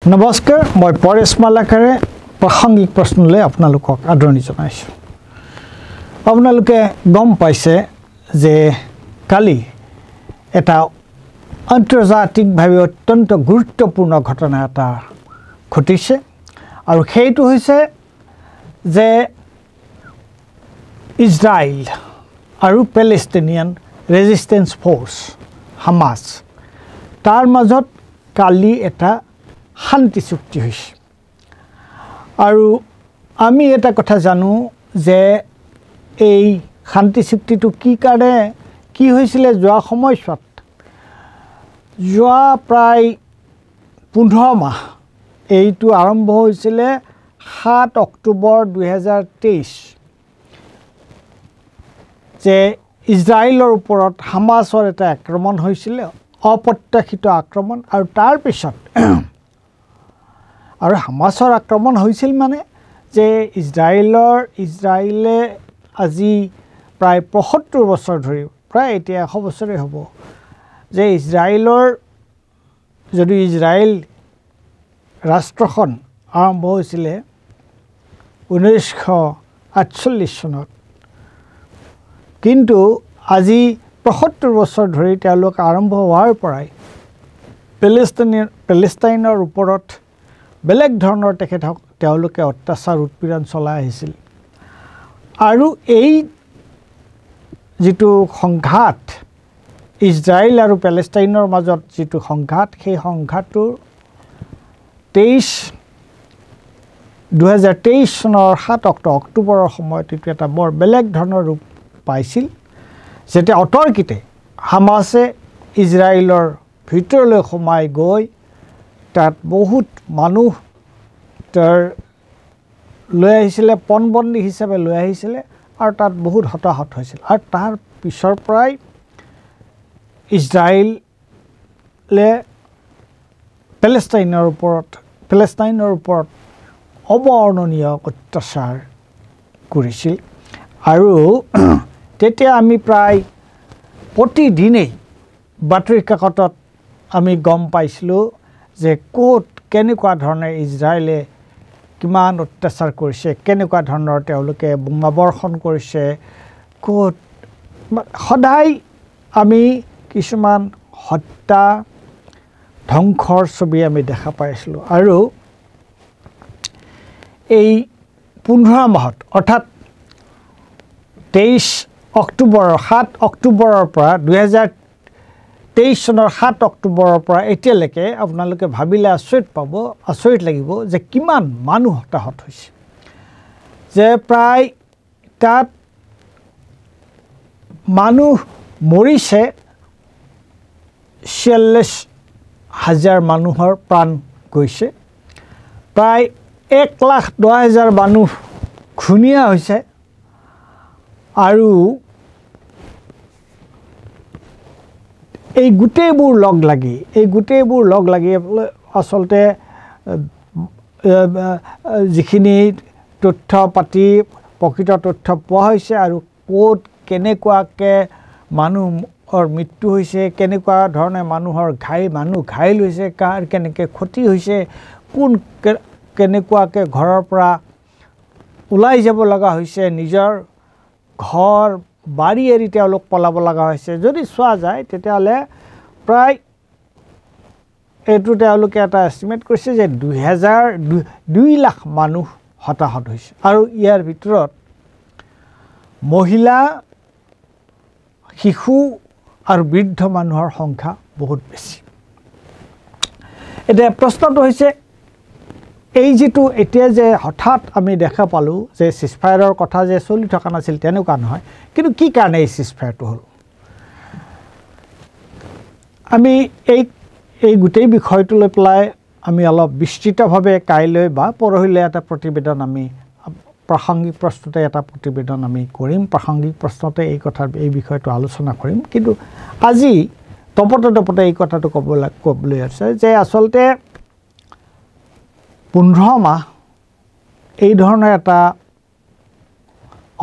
নমস্কাৰ মই পৰেশ মালাকাৰে প্ৰাসংগিক প্ৰশ্নলৈ আপোনালোকক আদৰণি জনাইছোঁ। আপোনালোকে গম পাইছে যে কালি এটা আন্তৰ্জাতিকভাৱে অত্যন্ত গুৰুত্বপূৰ্ণ ঘটনা এটা ঘটিছে আৰু সেইটো হৈছে যে ইজৰাইল আৰু পেলেষ্টাইনিয়ান ৰেজিষ্টেন্স ফ'ৰ্চ হামাছ তাৰ মাজত কালি এটা শান্তি চুক্তি হৈছে আৰু আমি এটা কথা জানো যে এই শান্তি চুক্তিটো কি কাৰণে কি হৈছিলে যোৱা সময়ছোৱাত যোৱা প্ৰায় 15 মাহ এইটো আৰম্ভ হৈছিলে 7 অক্টোবৰ 2023 যে ইজৰাইলৰ ওপৰত হামাছৰ এটা আক্ৰমণ হৈছিলে অপ্ৰত্যাশিত আক্ৰমণ আৰু তাৰ পিছত আৰু হামাছৰ আক্ৰমণ হৈছিল মানে যে ইজৰাইলে আজি প্ৰায় 75 বছৰ ধৰি প্ৰায় এতিয়া 100 বছৰেই হ'ব যে ইজৰাইল ৰাষ্ট্ৰখন আৰম্ভ হৈছিলে 1948 চনত কিন্তু আজি 75 বছৰ ধৰি তেওঁলোক আৰম্ভ হোৱাৰ পৰাই পেলেষ্টাইনৰ ওপৰত বেলেগ ধৰণৰ তেওঁলোকে অত্যাচাৰ উৎপীড়ন চলাই আহিছিল আৰু এই যিটো সংঘাত ইজৰাইল আৰু পেলেষ্টাইনৰ মাজত যিটো সংঘাত সেই সংঘাতটোৰ 2023 চনৰ 7 অক্টোবৰৰ সময়ত এইটো এটা বৰ বেলেগ ধৰণৰ ৰূপ পাইছিল যেতিয়া অতৰ্কিতে হামাছে ইজৰাইলৰ ভিতৰলৈ সোমাই গৈ তাত বহুত মানুহ লৈ আহিছিলে পণবন্দী হিচাপে লৈ আহিছিলে আৰু তাত বহুত হতাহত হৈছিল আৰু তাৰ পিছৰ পৰাই ইজৰাইলে পেলেষ্টাইনৰ ওপৰত অবৰ্ণনীয় অত্যাচাৰ কৰিছিল আৰু তেতিয়া আমি প্ৰায় প্ৰতিদিনেই বাতৰি কাকতত আমি গম পাইছিলোঁ যে ক'ত কেনেকুৱা ধৰণে ইজৰাইলে কিমান অত্যাচাৰ কৰিছে কেনেকুৱা ধৰণৰ তেওঁলোকে বোমাবৰ্ষণ কৰিছে ক'ত সদায় আমি কিছুমান হত্যা ধ্বংসৰ ছবি আমি দেখা পাইছিলোঁ আৰু এই 15 মাহত অৰ্থাৎ 7 অক্টোবৰৰ পৰা 2023 চনৰ 7 অক্টোবৰৰ পৰা এতিয়ালৈকে আপোনালোকে ভাবিলে আচৰিত লাগিব যে কিমান মানুহ হতাহত হৈছে যে প্ৰায় তাত মানুহ মৰিছে 46,000 মানুহৰ প্ৰাণ গৈছে প্ৰায় 1,10,000 মানুহ খুনীয়া হৈছে আৰু এই গোটেইবোৰ লগ লাগি আচলতে যিখিনি তথ্য পাতি প্ৰকৃত তথ্য পোৱা হৈছে আৰু ক'ত কেনেকুৱাকৈ মানুহৰ মৃত্যু হৈছে কেনেকুৱা ধৰণে মানুহ ঘাইল হৈছে কাৰ কেনেকৈ ক্ষতি হৈছে কোন কেনেকুৱাকৈ ঘৰৰ পৰা ওলাই যাব লগা হৈছে নিজৰ ঘৰ বাৰী এৰি তেওঁলোক পলাব লগা হৈছে যদি চোৱা যায় তেতিয়াহ'লে প্ৰায় এইটো তেওঁলোকে এটা এষ্টিমেট কৰিছে যে 2 লাখ মানুহ হতাহত হৈছে আৰু ইয়াৰ ভিতৰত মহিলা শিশু আৰু বৃদ্ধ মানুহৰ সংখ্যা বহুত বেছি এতিয়া প্ৰশ্নটো হৈছে এই যিটো এতিয়া যে হঠাৎ আমি দেখা পালোঁ যে চিজফায়াৰৰ কথা যে চলি থকা নাছিল তেনেকুৱা নহয় কিন্তু কি কাৰণে এই চিজফায়াৰটো হ'ল আমি এই গোটেই বিষয়টো লৈ পেলাই আমি অলপ বিস্তৃতভাৱে কাইলৈ বা পৰহিলৈ এটা প্ৰতিবেদন আমি প্ৰাসংগিক প্ৰশ্নতে এটা প্ৰতিবেদন আমি কৰিম প্ৰাসংগিক প্ৰশ্নতে এই বিষয়টো আলোচনা কৰিম কিন্তু আজি তপতে এই কথাটো ক'বলৈ আছে যে আচলতে 15 মাহ এই ধৰণৰ এটা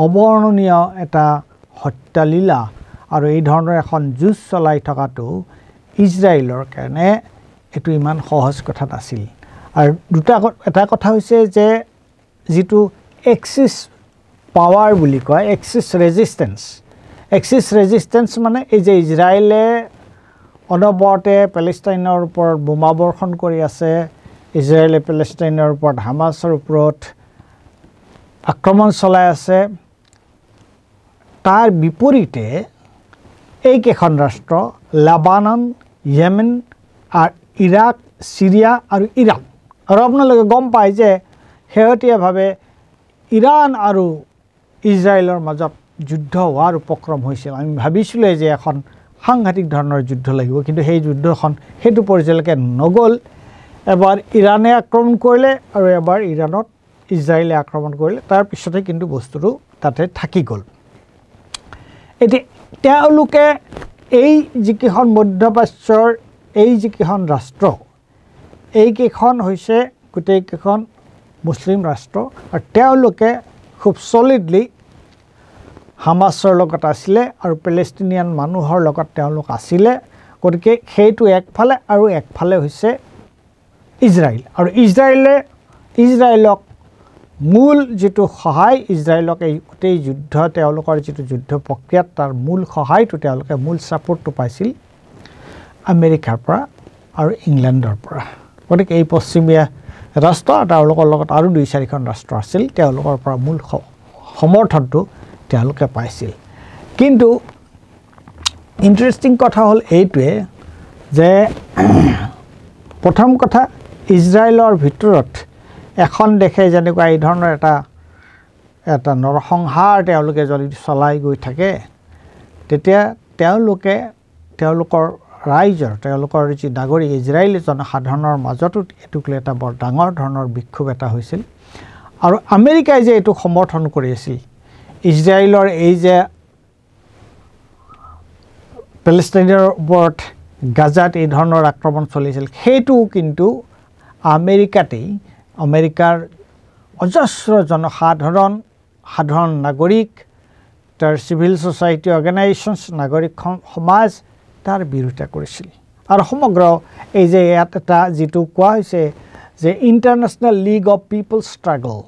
অবৰ্ণনীয় এটা হত্যালীলা আৰু এই ধৰণৰ এখন যুঁজ চলাই থকাটো ইজৰাইলৰ কাৰণে এটো ইমান সহজ কথা নাছিল আৰু এটা কথা হৈছে যে যিটো এক্সিছ পাৱাৰ বুলি কয় এক্সিছ ৰেজিষ্টেন্স মানে এই যে ইজৰাইলে অনবৰতে পেলেষ্টাইনৰ ওপৰত বোমা বৰ্ষণ কৰি আছে ইজৰাইলে পেলেষ্টাইনৰ ওপৰত হামাছৰ ওপৰত আক্ৰমণ চলাই আছে তাৰ বিপৰীতে এইকেইখন ৰাষ্ট্ৰ লেবানন ইয়েমেন আৰু ইৰাক সিৰিয়া আৰু ইৰাণ আৰু আপোনালোকে গম পায় যে শেহতীয়াভাৱে ইৰাণ আৰু ইজৰাইলৰ মাজত যুদ্ধ হোৱাৰ উপক্ৰম হৈছিল আমি ভাবিছিলোঁ যে এখন সাংঘাতিক ধৰণৰ যুদ্ধ লাগিব কিন্তু সেই যুদ্ধখন সেইটো পৰ্যায়লৈকে নগ'ল এবাৰ ইৰাণে আক্ৰমণ কৰিলে আৰু এবাৰ ইৰাণত ইজৰাইলে আক্ৰমণ কৰিলে তাৰ পিছতে কিন্তু বস্তুটো তাতে থাকি গ'ল এতিয়া তেওঁলোকে এই যিকেইখন মধ্যপ্ৰাচ্যৰ এই যিকেইখন ৰাষ্ট্ৰ এইকেইখন হৈছে গোটেইকেইখন মুছলিম ৰাষ্ট্ৰ আৰু তেওঁলোকে খুব সলিডলি হামাছৰ লগত আছিলে আৰু পেলেষ্টিনিয়ান মানুহৰ লগত তেওঁলোক আছিলে গতিকে সেইটো একফালে আৰু একফালে হৈছে ইজৰাইল আৰু ইজৰাইলক মূল যিটো সহায় ইজৰাইলক এই গোটেই যুদ্ধ তেওঁলোকৰ যিটো যুদ্ধ প্ৰক্ৰিয়াত তাৰ মূল সহায়টো তেওঁলোকে মূল ছাপোৰ্টটো পাইছিল আমেৰিকাৰ পৰা আৰু ইংলেণ্ডৰ পৰা গতিকে এই পশ্চিমীয়া ৰাষ্ট্ৰ তেওঁলোকৰ লগত আৰু 2-4খন ৰাষ্ট্ৰ আছিল তেওঁলোকৰ পৰা মূল সমৰ্থনটো তেওঁলোকে পাইছিল কিন্তু ইণ্টাৰেষ্টিং কথা হ'ল এইটোৱে যে প্ৰথম কথা ইজৰাইলৰ ভিতৰত এখন দেশে যেনেকুৱা এই ধৰণৰ এটা নৰসংহাৰ তেওঁলোকে যদি চলাই গৈ থাকে তেতিয়া তেওঁলোকৰ ৰাইজৰ তেওঁলোকৰ যি নাগৰিক ইজৰাইলী জনসাধাৰণৰ মাজতো এইটোক লৈ এটা বৰ ডাঙৰ ধৰণৰ বিক্ষোভ এটা হৈছিল আৰু আমেৰিকাই যে এইটো সমৰ্থন কৰি আছিল ইজৰাইলৰ এই যে পেলেষ্টাইনৰ ওপৰত গাজাত এই ধৰণৰ আক্ৰমণ চলিছিল সেইটো কিন্তু আমেৰিকাৰ অজস্ৰ সাধাৰণ নাগৰিক তাৰ চিভিল ছ'চাইটি অৰ্গেনাইজেশ্যনছ নাগৰিক সমাজ তাৰ বিৰোধিতা কৰিছিল আৰু সমগ্ৰ এই যে ইয়াত এটা যিটো কোৱা হৈছে যে International League of Peoples Struggle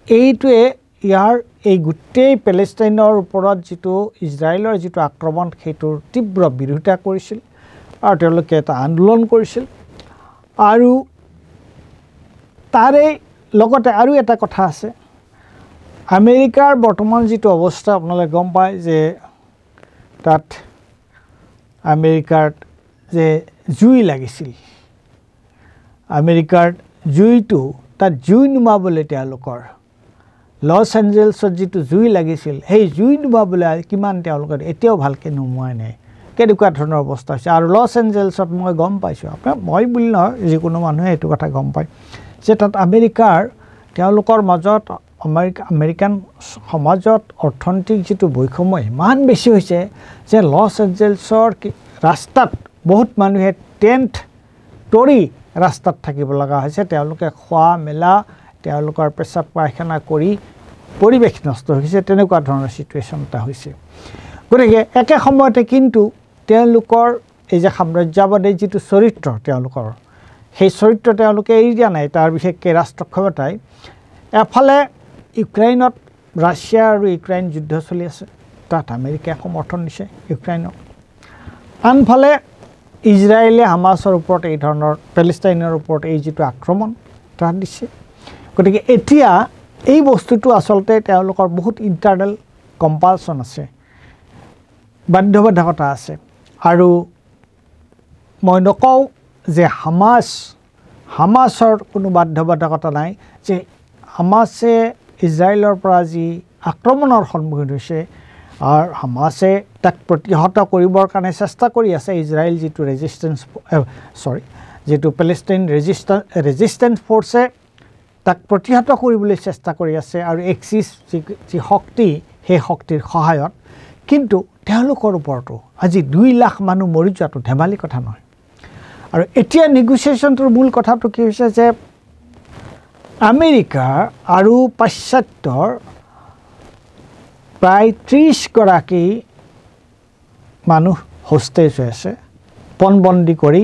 এইটোৱে ইয়াৰ এই গোটেই পেলেষ্টাইনৰ ওপৰত যিটো ইজৰাইলৰ যিটো আক্ৰমণ সেইটোৰ তীব্ৰ বিৰোধিতা কৰিছিল আৰু তেওঁলোকে এটা আন্দোলন কৰিছিল আৰু তাৰে লগতে আৰু এটা কথা আছে আমেৰিকাৰ বৰ্তমান যিটো অৱস্থা আপোনালোকে গম পায় যে তাত আমেৰিকাৰ যে জুই লাগিছিল আমেৰিকাৰ জুইটো তাত জুই নুমাবলৈ তেওঁলোকৰ লছ এঞ্জেলছত যিটো জুই লাগিছিল সেই জুই নুমাবলৈ কিমান তেওঁলোকৰ এতিয়াও ভালকৈ নুমুৱাই নাই কেনেকুৱা ধৰণৰ অৱস্থা হৈছে আৰু লছ এঞ্জেলছত মই গম পাইছোঁ মই বুলি নহয় যিকোনো মানুহে এইটো কথা গম পায় যে তাত তেওঁলোকৰ মাজত আমেৰিকান সমাজত অৰ্থনৈতিক যিটো বৈষম্য ইমান বেছি হৈছে যে লছ এঞ্জেলছৰ ৰাস্তাত বহুত মানুহে টেণ্ট তৰি ৰাস্তাত থাকিব লগা হৈছে তেওঁলোকে খোৱা মেলা তেওঁলোকৰ পেচাব পায়খানা কৰি পৰিৱেশ নষ্ট হৈছে তেনেকুৱা ধৰণৰ চিটুৱেশ্যন এটা হৈছে গতিকে একে সময়তে কিন্তু তেওঁলোকৰ এই যে সাম্ৰাজ্যবাদী যিটো চৰিত্ৰ তেওঁলোকৰ সেই চৰিত্ৰ তেওঁলোকে এৰি দিয়া নাই তাৰ বিশেষকৈ ৰাষ্ট্ৰ ক্ষমতাই এফালে ইউক্ৰেইনত ৰাছিয়া আৰু ইউক্ৰেইন যুদ্ধ চলি আছে তাত আমেৰিকাই সমৰ্থন দিছে ইউক্ৰেইনক আনফালে ইজৰাইলে হামাছৰ ওপৰত এই ধৰণৰ পেলেষ্টাইনৰ ওপৰত এই যিটো আক্ৰমণ তাত দিছে গতিকে এতিয়া এই বস্তুটো আচলতে তেওঁলোকৰ বহুত ইণ্টাৰনেল কম্পালশ্যন আছে বাধ্যবাধকতা আছে আৰু মই নকওঁ যে হামাছৰ কোনো বাধ্যবাধকতা নাই যে হামাছে ইজৰাইলৰ পৰা যি আক্ৰমণৰ সন্মুখীন হৈছে আৰু হামাছে তাক প্ৰতিহত কৰিবৰ কাৰণে চেষ্টা কৰি আছে ইজৰাইল যিটো পেলেষ্টাইন ৰেজিষ্টেন্স ফ'ৰ্ছে তাক প্ৰতিহত কৰিবলৈ চেষ্টা কৰি আছে আৰু এক্সিছ যি শক্তি সেই শক্তিৰ সহায়ত কিন্তু তেওঁলোকৰ ওপৰতো আজি 2 লাখ মানুহ মৰি যোৱাটো ধেমালি কথা নহয় আৰু এতিয়া নেগোচিয়েশ্যনটোৰ মূল কথাটো কি হৈছে যে আমেৰিকা আৰু পাশ্চাত্যৰ প্ৰায় 30গৰাকী মানুহ হোষ্টেজ হৈ আছে পণবন্দী কৰি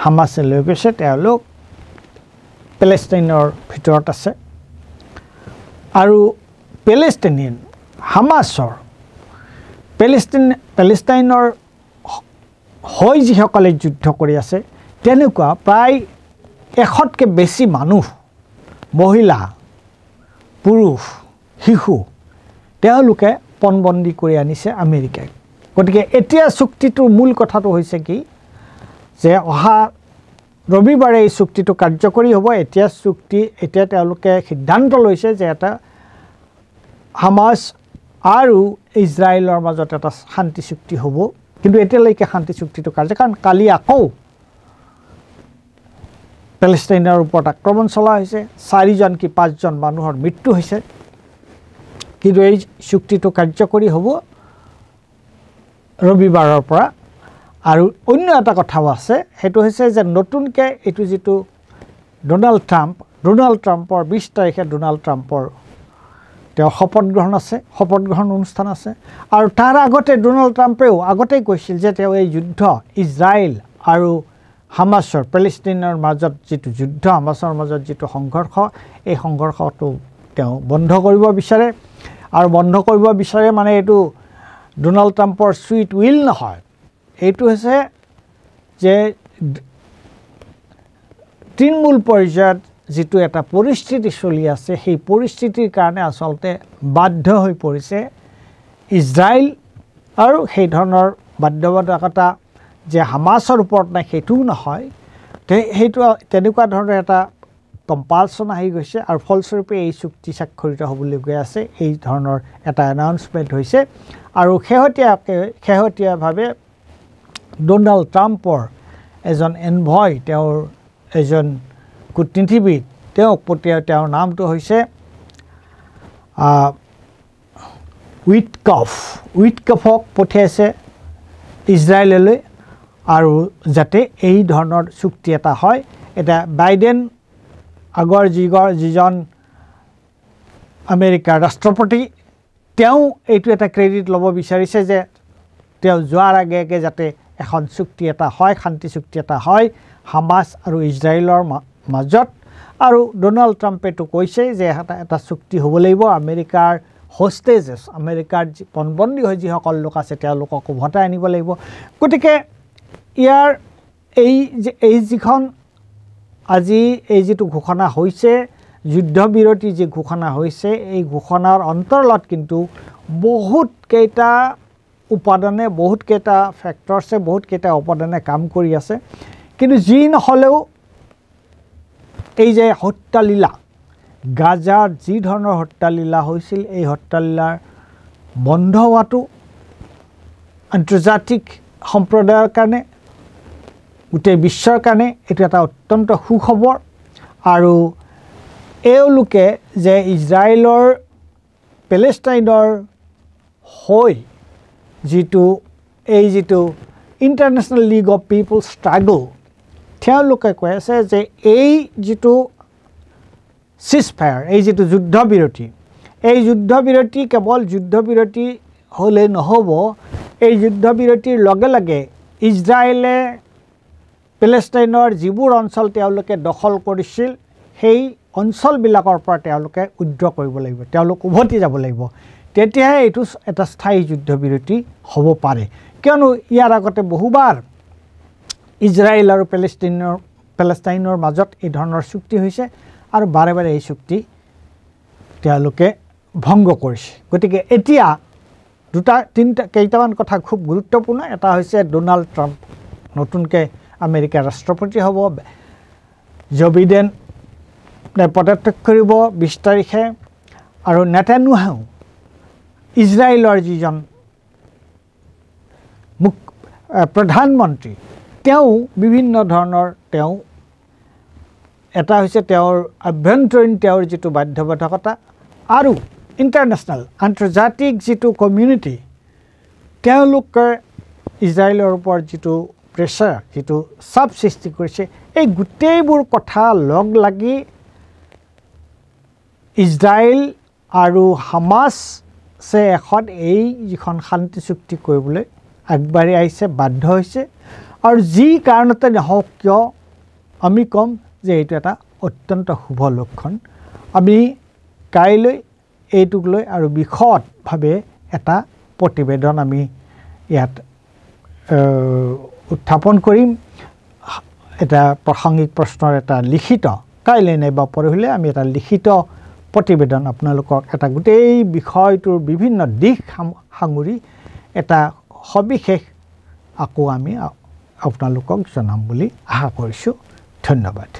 হামাছে লৈ গৈছে তেওঁলোক পেলেষ্টাইনৰ ভিতৰত আছে আৰু পেলেষ্টাইনিয়ান হামাছৰ পেলেষ্টাইনৰ হৈ যিসকলে যুদ্ধ কৰি আছে তেনেকুৱা প্ৰায় 100তকৈ বেছি মানুহ মহিলা পুৰুষ শিশু তেওঁলোকে পণবন্দী কৰি আনিছে আমেৰিকাই গতিকে এতিয়া চুক্তিটোৰ মূল কথাটো হৈছে কি যে অহা ৰবিবাৰে এই চুক্তিটো কাৰ্যকৰী হ'ব এতিয়া তেওঁলোকে সিদ্ধান্ত লৈছে যে এটা হামাছ আৰু ইজৰাইলৰ মাজত এটা শান্তি চুক্তি হ'ব কিন্তু এতিয়ালৈকে শান্তি চুক্তিটো কাৰণ কালি আকৌ পেলেষ্টাইনৰ ওপৰত আক্ৰমণ চলা হৈছে 4জন কি 5জন মানুহৰ মৃত্যু হৈছে কিন্তু এই চুক্তিটো কাৰ্যকৰী হ'ব ৰবিবাৰৰ পৰা আৰু অন্য এটা কথাও আছে সেইটো হৈছে যে নতুনকৈ এইটো যিটো ডোনাল্ড ট্ৰাম্পৰ 20 তাৰিখে ডোনাল্ড ট্ৰাম্পৰ তেওঁ শপত গ্ৰহণ অনুষ্ঠান আছে আৰু তাৰ আগতে ডোনাল্ড ট্ৰাম্পেও আগতেই কৈছিল যে তেওঁ এই যুদ্ধ ইজৰাইল আৰু হামাছৰ পেলেষ্টাইনৰ মাজত যিটো যুদ্ধ হামাছৰ মাজত যিটো সংঘৰ্ষ এই সংঘৰ্ষটো তেওঁ বন্ধ কৰিব বিচাৰে আৰু বন্ধ কৰিব বিচাৰে মানে এইটো ডোনাল্ড ট্ৰাম্পৰ সুইট উইল নহয় এইটো হৈছে যে তৃণমূল পৰ্যায়ত যিটো এটা পৰিস্থিতি চলি আছে সেই পৰিস্থিতিৰ কাৰণে আচলতে বাধ্য হৈ পৰিছে ইজৰাইল আৰু সেই ধৰণৰ বাধ্যবাধকতা যে হামাছৰ ওপৰত নাই সেইটোও নহয় সেইটো তেনেকুৱা ধৰণৰ এটা কম্পালচন আহি গৈছে আৰু ফলস্বৰূপে এই চুক্তি স্বাক্ষৰিত হ'বলৈ গৈ আছে এই ধৰণৰ এটা এনাউন্সমেণ্ট হৈছে আৰু শেহতীয়াভাৱে ডোনাল্ড ট্ৰাম্পৰ এজন এনভয় তেওঁৰ এজন কূটনীতিবিদ তেওঁৰ নামটো হৈছে উইটকফক পঠিয়াইছে ইজৰাইললৈ আৰু যাতে এই ধৰণৰ চুক্তি এটা হয় এটা বাইডেন আগৰ যিজন আমেৰিকাৰ ৰাষ্ট্ৰপতি তেওঁ এইটো এটা ক্ৰেডিট ল'ব বিচাৰিছে যে তেওঁ যোৱাৰ আগে যাতে এখন চুক্তি এটা হয় শান্তি চুক্তি এটা হয় হামাছ আৰু ইজৰাইলৰ মাজত আৰু ডোনাল্ড ট্ৰাম্পেটো কৈছে যে এটা চুক্তি হ'ব লাগিব আমেৰিকাৰ হোষ্টেজেছ আমেৰিকাৰ পণবন্দী হৈ যিসকল লোক আছে তেওঁলোকক উভতাই আনিব লাগিব গতিকে ইয়াৰ এই যিখন আজি এই যিটো ঘোষণা হৈছে যুদ্ধবিৰতি যি ঘোষণা হৈছে এই ঘোষণাৰ অন্তৰালত কিন্তু বহুত কেইটা উপাদানে বহুত কেইটা ফেক্টৰছে বহুত কেইটা উপাদানে কাম কৰি আছে কিন্তু যি নহলেও এই যে হত্যালীলা গাজাৰ যি ধৰণৰ হত্যালীলা হৈছিল এই হত্যালীলাৰ বন্ধ হোৱাটো আন্তৰ্জাতিক সম্প্ৰদায়ৰ কাৰণে গোটেই বিশ্বৰ কাৰণে এটো এটা অত্যন্ত সুখবৰ আৰু এওঁলোকে যে ইজৰাইলৰ পেলেষ্টাইনৰ হৈ যিটো international League of people struggle তেওঁলোকে কৈ আছে যে এই যিটো সিজফায়াৰ এই যিটো যুদ্ধবিৰতি কেৱল যুদ্ধবিৰতি হ'লে নহ'ব এই যুদ্ধবিৰতিৰ লগে লগে ইজৰাইলে পেলেষ্টাইনৰ যিবোৰ অঞ্চল তেওঁলোকে দখল কৰিছিল সেই অঞ্চলবিলাকৰ পৰা তেওঁলোকে উদ্ৰ কৰিব লাগিব তেওঁলোক উভতি যাব লাগিব তেতিয়াহে এইটো এটা স্থায়ী যুদ্ধবিৰতি হ'ব পাৰে কিয়নো ইয়াৰ আগতে বহুবাৰ ইজৰাইল আৰু পেলেষ্টাইনৰ মাজত এই ধৰণৰ চুক্তি হৈছে আৰু বাৰে বাৰে এই চুক্তি তেওঁলোকে ভংগ কৰিছে গতিকে এতিয়া কেইটামান কথা খুব গুৰুত্বপূৰ্ণ এটা হৈছে ডোনাল্ড ট্ৰাম্প নতুনকৈ আমেৰিকাৰ ৰাষ্ট্ৰপতি হ'ব জো বিডেন পদত্যাগ কৰিব 20 তাৰিখে আৰু নেতান্যাহু ইজৰাইলৰ যিজন প্ৰধানমন্ত্ৰী তেওঁ বিভিন্ন ধৰণৰ এটা হৈছে তেওঁৰ আভ্যন্তৰীণ তেওঁৰ যিটো বাধ্যবাধকতা আৰু ইণ্টাৰনেশ্যনেল আন্তৰ্জাতিক যিটো কমিউনিটি তেওঁলোকে ইজৰাইলৰ ওপৰত যিটো প্ৰেছাৰ যিটো চাপ সৃষ্টি কৰিছে এই গোটেইবোৰ কথা লগ লাগি ইজৰাইল আৰু হামাছে এখন এই যিখন শান্তি চুক্তি কৰিবলৈ আগবাঢ়ি আহিছে বাধ্য হৈছে আৰু যি কাৰণতে নহওক কিয় আমি ক'ম যে এইটো এটা অত্যন্ত শুভ লক্ষণ আমি কাইলৈ এইটোক লৈ আৰু বিশদভাৱে এটা প্ৰতিবেদন আমি ইয়াত উত্থাপন কৰিম এটা প্ৰাসংগিক প্ৰশ্নৰ এটা লিখিত কাইলৈ নাইবা পৰহিলৈ আমি এটা লিখিত প্ৰতিবেদন আপোনালোকক এটা গোটেই বিষয়টোৰ বিভিন্ন দিশ সাঙুৰি এটা সবিশেষ আকৌ আমি আপোনালোকক জনাম বুলি আশা কৰিছোঁ ধন্যবাদ